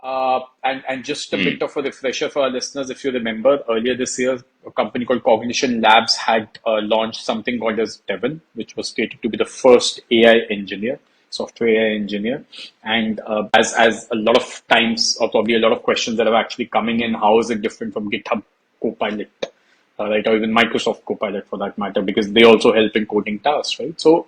And just a Hmm. bit of a refresher for our listeners, if you remember earlier this year, a company called Cognition Labs had launched something called as Devin, which was stated to be the first AI engineer, software AI engineer. And as a lot of times, or probably a lot of questions that are actually coming in, how is it different from GitHub Copilot? Right, or even Microsoft Copilot for that matter, because they also help in coding tasks, right? So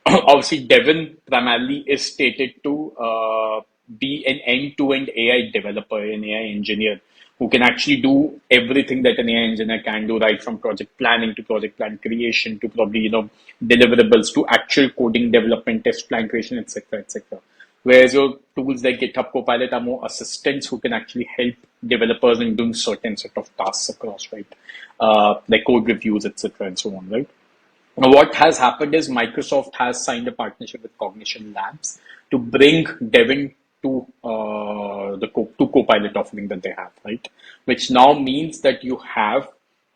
obviously, Devin primarily is stated to be an end-to-end AI developer, an AI engineer who can actually do everything that an AI engineer can do, right from project planning to project plan creation to probably deliverables to actual coding development, test plan creation, etc., etc. Whereas your tools like GitHub Copilot are more assistants who can actually help developers in doing certain set of tasks across, right? Like code reviews, etc., and so on, right? Now, what has happened is Microsoft has signed a partnership with Cognition Labs to bring Devin to to Copilot offering that they have, right? Which now means that you have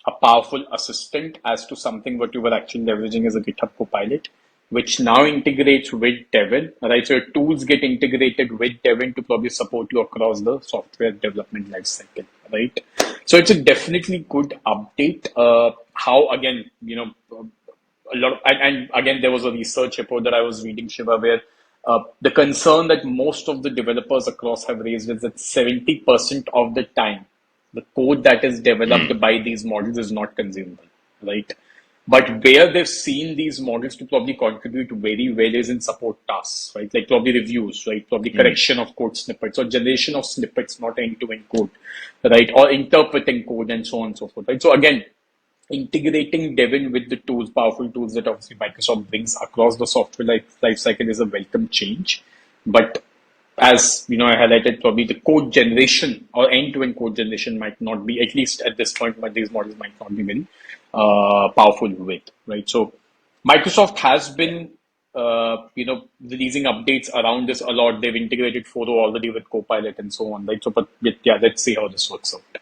a powerful assistant as to something what you were actually leveraging as a GitHub Copilot, which now integrates with Devin, right? So your tools get integrated with Devin to probably support you across the software development lifecycle, right? So it's a definitely good update. How again, a lot of, and again, there was a research report that I was reading, Shiva, where the concern that most of the developers across have raised is that 70% of the time, the code that is Hmm. developed by these models is not consumable, right? But where they've seen these models to probably contribute very well is in support tasks, right? Like probably reviews, right? Probably Hmm. correction of code snippets or generation of snippets, not end-to-end code, right? Or interpreting code and so on and so forth, right? So again, integrating Devin with the tools, powerful tools that obviously Microsoft brings across the software life cycle is a welcome change. But as you know, I highlighted probably the code generation or end-to-end code generation might not be, at least at this point, but these models might not be very powerful with, right? So Microsoft has been, releasing updates around this a lot. They've integrated Foro already with Copilot and so on, right? So, but yeah, let's see how this works out.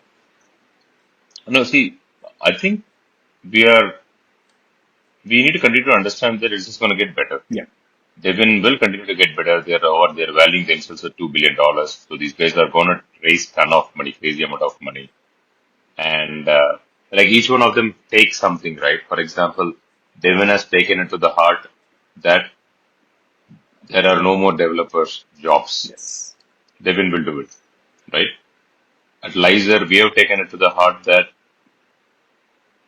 No, see, I think we are we need to continue to understand that it's just going to get better. Yeah, Devin will continue to get better. They're valuing themselves at $2 billion. So these guys are going to raise ton of money, crazy amount of money. And like each one of them takes something, right? For example, Devin has taken it to the heart that there are no more developers jobs. yes. Devin will do it, right? At Lizer, we have taken it to the heart that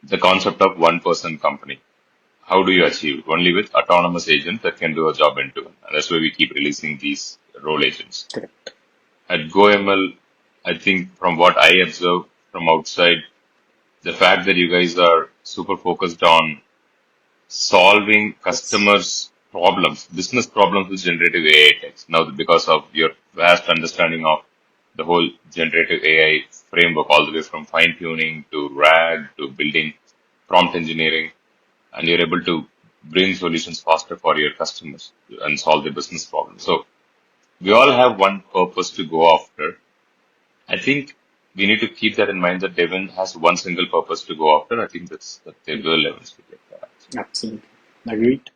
the concept of one person company. How do you achieve it? Only with autonomous agents that can do a job end to end. And that's why we keep releasing these role agents. Correct. At GoML, I think from what I observe from outside, the fact that you guys are super focused on solving Yes. customers' problems, business problems with generative AI text. Now, because of your vast understanding of the whole generative AI framework, all the way from fine tuning to RAG to building prompt engineering, and you're able to bring solutions faster for your customers and solve their business problems. So we all have one purpose to go after. I think we need to keep that in mind that Devin has one single purpose to go after. I think that's that they will eventually get there. Absolutely. Agreed.